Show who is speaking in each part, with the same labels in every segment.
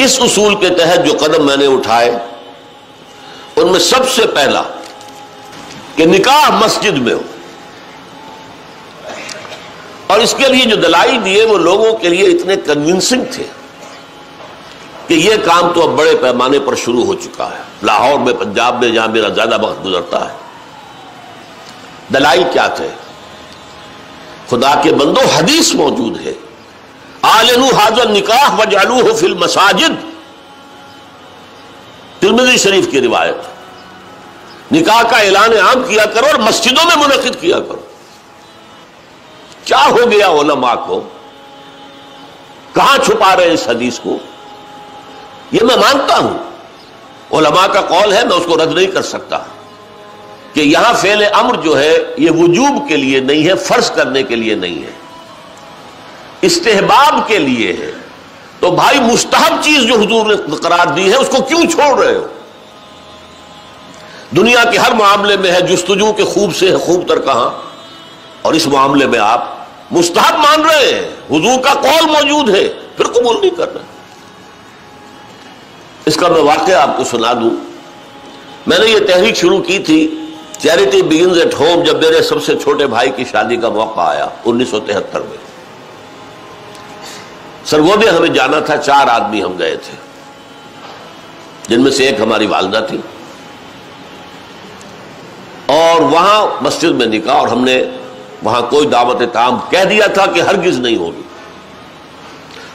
Speaker 1: اس اصول کے تحت جو قدم میں نے اٹھائے ان میں سب سے پہلا کہ نکاح مسجد میں ہو، اور اس کے لیے جو دلائل دیے وہ لوگوں کے لیے اتنے کنونسنگ تھے کہ یہ کام تو اب بڑے پیمانے پر شروع ہو چکا ہے، لاہور میں، پنجاب میں، جہاں میرا زیادہ وقت گزرتا ہے۔ دلائل کیا تھے؟ خدا کے بندو، حدیث موجود ہے، اعلنوا ھذا النکاح وجعلوہ فی المساجد، ترمذی شریف کی روایت، نکاح کا اعلان عام کیا کرو اور مسجدوں میں منعقد کیا کرو۔ کیا ہو گیا علماء کو؟ کہاں چھپا رہے اس حدیث کو؟ یہ میں مانتا ہوں، علماء کا قول ہے، میں اس کو رد نہیں کر سکتا کہ یہاں فعل امر جو ہے یہ وجوب کے لیے نہیں ہے، فرض کرنے کے لیے نہیں ہے، استحباب کے لیے ہے۔ تو بھائی مستحب چیز جو حضور نے قرار دی ہے اس کو کیوں چھوڑ رہے ہو؟ دنیا کے ہر معاملے میں ہے جستجو کے خوب سے ہے خوب تر کہاں، اور اس معاملے میں آپ مستحب مان رہے ہیں، حضور کا قول موجود ہے، پھر قبول نہیں کر رہے۔ اس کا میں واقعہ آپ کو سنا دوں۔ میں نے یہ تحریک شروع کی تھی چیریٹی بگنز ایٹ ہوم جب میرے سب سے چھوٹے بھائی کی شادی کا موقع آیا 1973 میں۔ سرگودے ہمیں جانا تھا، 4 آدمی ہم گئے تھے، جن میں سے ایک ہماری والدہ تھی، اور وہاں مسجد میں نکاح، اور ہم نے وہاں کوئی دعوت تام کہہ دیا تھا کہ ہرگز نہیں ہوگی۔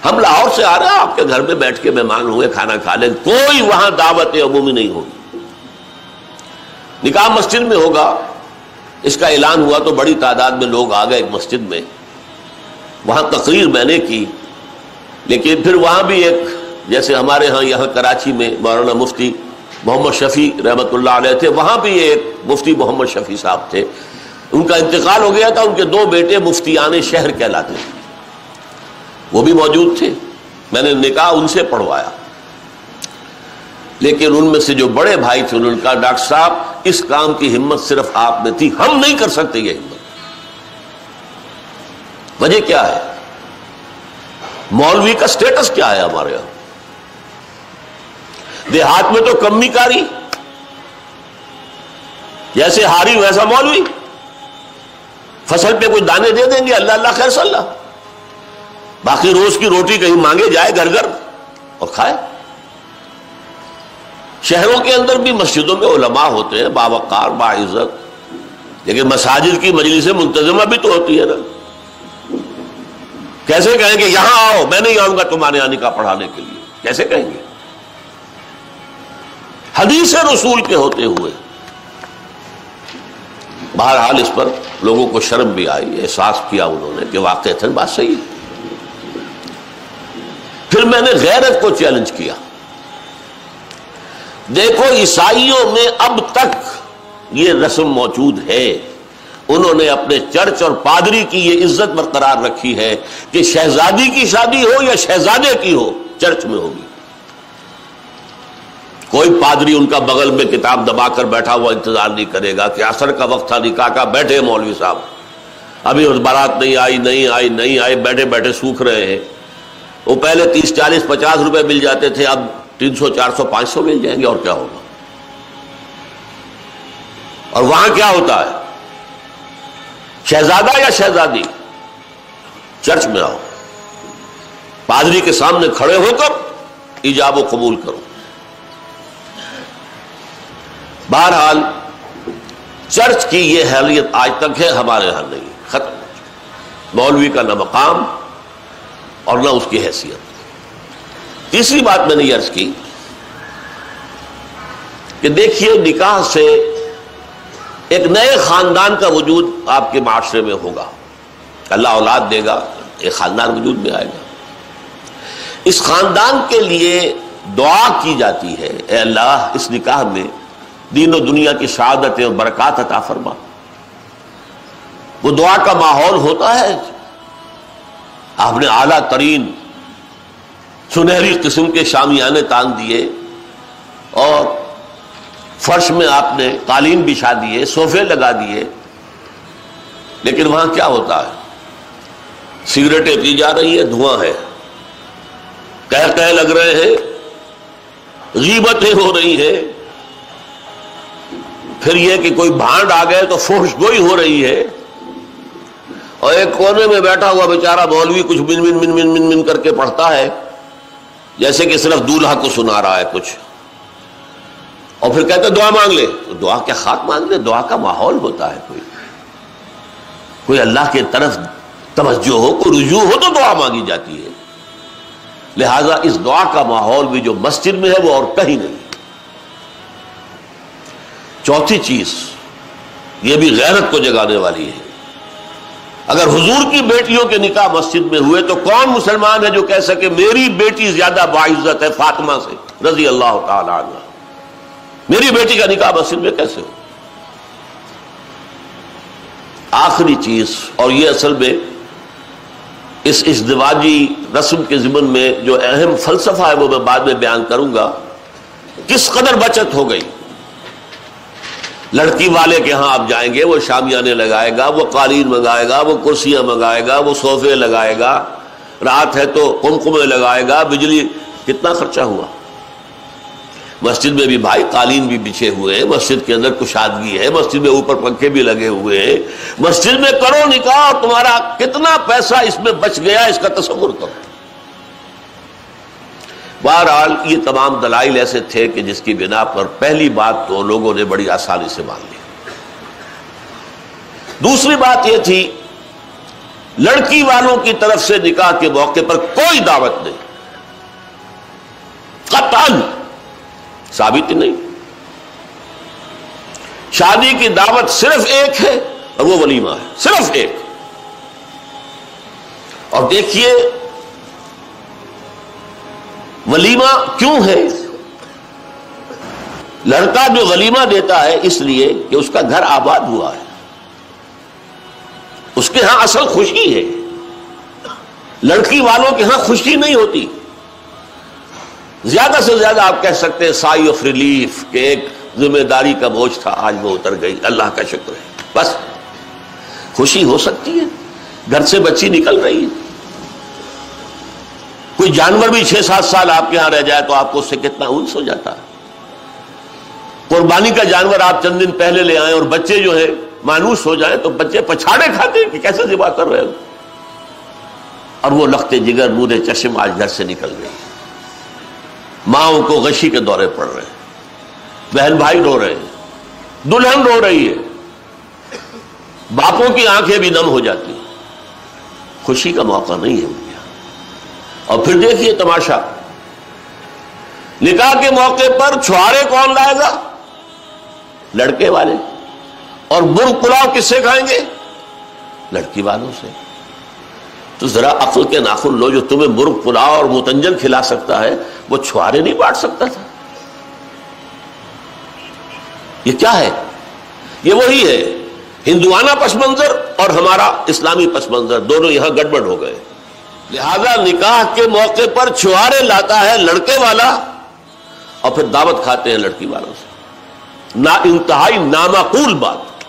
Speaker 1: ہم لاہور سے آ رہے ہیں، آپ کے گھر میں بیٹھ کے مہمان ہوئے، کھانا کھا لیں، کوئی وہاں دعوت عمومی نہیں ہوگی، نکاح مسجد میں ہوگا۔ اس کا اعلان ہوا تو بڑی تعداد میں لوگ آ گئے مسجد میں، وہاں تقریر میں نے کی، لیکن پھر وہاں بھی ایک، جیسے ہمارے ہاں یہاں کراچی میں مولانا مفتی محمد شفیع رحمۃ اللہ علیہ تھے، وہاں بھی ایک مفتی محمد شفیع صاحب تھے، ان کا انتقال ہو گیا تھا، ان کے 2 بیٹے مفتیان شہر کہلاتے تھے، وہ بھی موجود تھے، میں نے نکاح ان سے پڑھوایا۔ لیکن ان میں سے جو بڑے بھائی تھے انہوں نے کہا ڈاکٹر صاحب اس کام کی ہمت صرف آپ میں تھی، ہم نہیں کر سکتے یہ ہمت۔ وجہ کیا ہے؟ مولوی کا سٹیٹس کیا ہے ہمارے یہاں؟ دیہات میں تو کمی کاری، جیسے ہاری ویسا مولوی، فصل پہ کوئی دانے دے دیں گے، اللہ اللہ خیر صلی اللہ، باقی روز کی روٹی کہیں مانگے جائے گھر گھر اور کھائے۔ شہروں کے اندر بھی مسجدوں میں علماء ہوتے ہیں باوقار باعزت، لیکن مساجد کی مجلسیں منتظمہ بھی تو ہوتی ہے نا۔ کیسے کہیں گے یہاں آؤ، میں نہیں آؤں گا تمہارے یہاں نکاح پڑھانے کے لیے؟ کیسے کہیں گے؟ حدیث رسول کے ہوتے ہوئے۔ بہرحال اس پر لوگوں کو شرم بھی آئی، احساس کیا انہوں نے کہ واقعتاً بات صحیح ہے۔ پھر میں نے غیرت کو چیلنج کیا۔ دیکھو عیسائیوں میں اب تک یہ رسم موجود ہے، انہوں نے اپنے چرچ اور پادری کی یہ عزت برقرار رکھی ہے کہ شہزادی کی شادی ہو یا شہزادے کی ہو چرچ میں ہوگی۔ کوئی پادری ان کا بغل میں کتاب دبا کر بیٹھا ہوا انتظار نہیں کرے گا کہ عصر کا وقت تھا نکاح کا، بیٹھے مولوی صاحب ابھی بارات نہیں آئی، بیٹھے بیٹھے سوکھ رہے ہیں۔ وہ پہلے 30 40 50 روپے مل جاتے تھے، اب 300 400 500 مل جائیں گے، اور کیا ہوگا؟ اور وہاں کیا ہوتا ہے؟ شہزادہ یا شہزادی چرچ میں آؤ، پادری کے سامنے کھڑے ہو کر ایجاب و قبول کرو۔ بہرحال چرچ کی یہ حیثیت آج تک ہے، ہمارے ہاں نہیں، ختم۔ مولوی کا نہ مقام اور نہ اس کی حیثیت۔ تیسری بات میں نے یہ عرض کی کہ دیکھیے نکاح سے ایک نئے خاندان کا وجود آپ کے معاشرے میں ہوگا، اللہ اولاد دے گا، ایک خاندان وجود میں آئے گا۔ اس خاندان کے لیے دعا کی جاتی ہے، اے اللہ اس نکاح میں دین و دنیا کی سعادت اور برکات عطا فرما۔ وہ دعا کا ماحول ہوتا ہے، آپ نے اعلیٰ ترین سنہری قسم کے شامیانے تان دیے اور فرش میں آپ نے قالین بچھا دیے، صوفے لگا دیے، لیکن وہاں کیا ہوتا ہے؟ سگریٹیں پی جا رہی ہیں، دھواں ہے، کہہ لگ رہے ہیں، غیبتیں ہو رہی ہیں، پھر یہ کہ کوئی بھانڈ آ گئے تو فحش گوئی ہو رہی ہے، اور ایک کونے میں بیٹھا ہوا بیچارہ مولوی کچھ من من من من من من کر کے پڑھتا ہے، جیسے کہ صرف دولہا کو سنا رہا ہے کچھ، اور پھر کہتے دعا مانگ لے. تو دعا کیا خاک مانگ لے؟ دعا کا ماحول ہوتا ہے، کوئی اللہ کی طرف توجہ ہو، کوئی رجوع ہو تو دعا مانگی جاتی ہے. لہذا اس دعا کا ماحول بھی جو مسجد میں ہے وہ اور کہیں نہیں. چوتھی چیز یہ بھی غیرت کو جگانے والی ہے. اگر حضور کی بیٹیوں کے نکاح مسجد میں ہوئے تو کون مسلمان ہے جو کہہ سکے میری بیٹی زیادہ باعزت ہے فاطمہ سے رضی اللہ تعالی عنہ؟ میری بیٹی کا نکاح مسجد میں کیسے ہو؟ آخری چیز، اور یہ اصل میں اس ازدواجی رسم کے ضمن میں جو اہم فلسفہ ہے وہ میں بعد میں بیان کروں گا. کس قدر بچت ہو گئی. لڑکی والے کے ہاں آپ جائیں گے، وہ شامیانے لگائے گا، وہ قالین منگائے گا، وہ کرسیاں منگائے گا، وہ صوفے لگائے گا، رات ہے تو قمقمے لگائے گا، بجلی. کتنا خرچہ ہوا. مسجد میں بھی بھائی قالین بھی بچھے ہوئے ہیں، مسجد کے اندر کشادگی ہے، مسجد میں اوپر پنکھے بھی لگے ہوئے ہیں، مسجد میں کرو نکاح اور تمہارا کتنا پیسہ اس میں بچ گیا اس کا تصور کرو. بہرحال یہ تمام دلائل ایسے تھے کہ جس کی بنا پر پہلی بات تو لوگوں نے بڑی آسانی سے مان لی. دوسری بات یہ تھی لڑکی والوں کی طرف سے نکاح کے موقع پر کوئی دعوت نہیں، قطعاً ثابت نہیں. شادی کی دعوت صرف ایک ہے اور وہ ولیمہ ہے، صرف ایک. اور دیکھیے ولیمہ کیوں ہے. لڑکا جو ولیمہ دیتا ہے اس لیے کہ اس کا گھر آباد ہوا ہے، اس کے ہاں اصل خوشی ہے. لڑکی والوں کے ہاں خوشی نہیں ہوتی. زیادہ سے زیادہ آپ کہہ سکتے ہیں سائی آف ریلیف کہ ایک ذمہ داری کا بوجھ تھا آج وہ اتر گئی، اللہ کا شکر ہے. بس خوشی ہو سکتی ہے، گھر سے بچی نکل رہی ہے. کوئی جانور بھی 6-7 سال آپ کے ہاں رہ جائے تو آپ کو اس سے کتنا انس ہو جاتا ہے. قربانی کا جانور آپ چند دن پہلے لے آئیں اور بچے جو ہے مانوس ہو جائیں تو بچے پچھاڑے کھاتے ہیں کہ کیسے ذبح کر رہے ہو. اور وہ لختے جگر نور چشم آج گھر سے نکل گئی. ماؤں کو غشی کے دورے پڑ رہے ہیں، بہن بھائی رو رہے ہیں، دلہن رو رہی ہے، باپوں کی آنکھیں بھی نم ہو جاتی ہیں. خوشی کا موقع نہیں ہے. اور پھر دیکھیے تماشا، نکاح کے موقع پر چھوارے کون لائے گا؟ لڑکے والے. اور مرغ پلاؤ کس سے کھائیں گے؟ لڑکی والوں سے. تو ذرا عقل کے ناخن لو، جو تمہیں مرغ پلاؤ اور متنجن کھلا سکتا ہے وہ چھوارے نہیں بانٹ سکتا تھا. یہ کیا ہے؟ یہ وہی ہے ہندوانہ پس منظر اور ہمارا اسلامی پس منظر، دونوں یہاں گڑبڑ ہو گئے. لہذا نکاح کے موقع پر چھوارے لاتا ہے لڑکے والا اور پھر دعوت کھاتے ہیں لڑکی والوں سے. انتہائی نامعقول بات.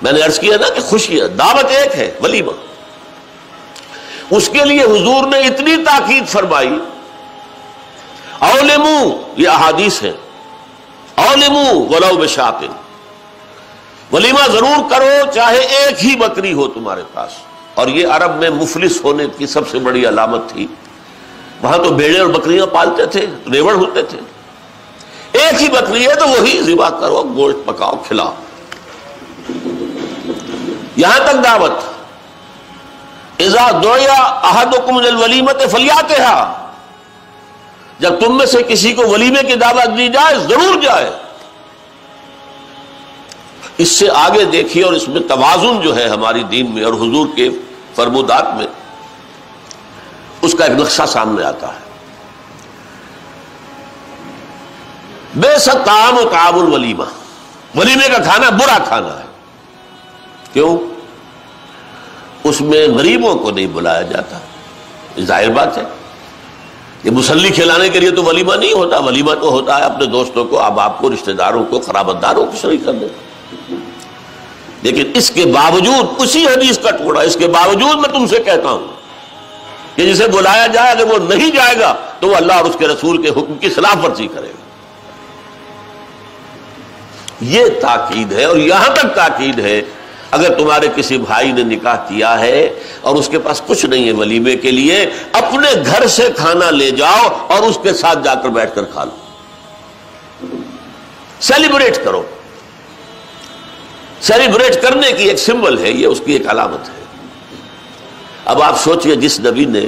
Speaker 1: میں نے عرض کیا نا کہ خوشی ہے، دعوت ایک ہے ولیمہ. اس کے لیے حضور نے اتنی تاکید فرمائی. اولمو، یہ احادیث ہے، اولمو ولو بشاۃ، ولیمہ ضرور کرو چاہے ایک ہی بکری ہو تمہارے پاس. اور یہ عرب میں مفلس ہونے کی سب سے بڑی علامت تھی. وہاں تو بھیڑیں اور بکریاں پالتے تھے، ریوڑ ہوتے تھے. ایک ہی بکری ہے تو وہی ذبح کرو، گوشت پکاؤ، کھلاؤ. یہاں تک دعوت اذا دعی احدکم للولیمۃ فلیاتها، جب تم میں سے کسی کو ولیمے کی دعوت دی جائے ضرور جائے. اس سے آگے دیکھیے، اور اس میں توازن جو ہے ہماری دین میں اور حضور کے فرمودات میں، اس کا ایک نقشہ سامنے آتا ہے. بئس الطعام طعام الولیمہ، ولیمے کا کھانا برا کھانا ہے. کیوں؟ اس میں غریبوں کو نہیں بلایا جاتا. ظاہر بات ہے، یہ مسلی کھلانے کے لیے تو ولیمہ نہیں ہوتا. ولیمہ تو ہوتا ہے اپنے دوستوں کو، احباب کو، رشتہ داروں کو، قرابت داروں کو شریک کرنے. لیکن اس کے باوجود، اسی حدیث کا ٹکڑا، اس کے باوجود میں تم سے کہتا ہوں کہ جسے بلایا جائے اگر وہ نہیں جائے گا تو وہ اللہ اور اس کے رسول کے حکم کی خلاف ورزی کرے گا. یہ تاکید ہے. اور یہاں تک تاکید ہے اگر تمہارے کسی بھائی نے نکاح کیا ہے اور اس کے پاس کچھ نہیں ہے ولیمے کے لیے، اپنے گھر سے کھانا لے جاؤ اور اس کے ساتھ جا کر بیٹھ کر کھا لو، سیلیبریٹ کرو. سیلیبریٹ کرنے کی ایک سمبل ہے، یہ اس کی ایک علامت ہے. اب آپ سوچئے جس نبی نے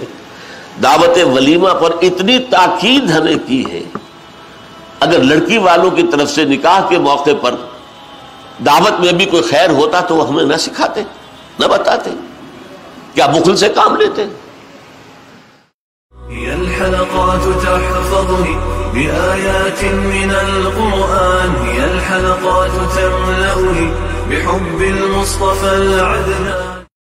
Speaker 1: دعوت ولیمہ پر اتنی تاکید ہمیں کی ہے، اگر لڑکی والوں کی طرف سے نکاح کے موقع پر دعوت میں بھی کوئی خیر ہوتا تو وہ ہمیں نہ سکھاتے، نہ بتاتے، کیا بخل سے کام لیتے؟
Speaker 2: هي الحلقات تحفظني بآيات من القرآن، هي الحلقات تملأني بحب المصطفى العدنان.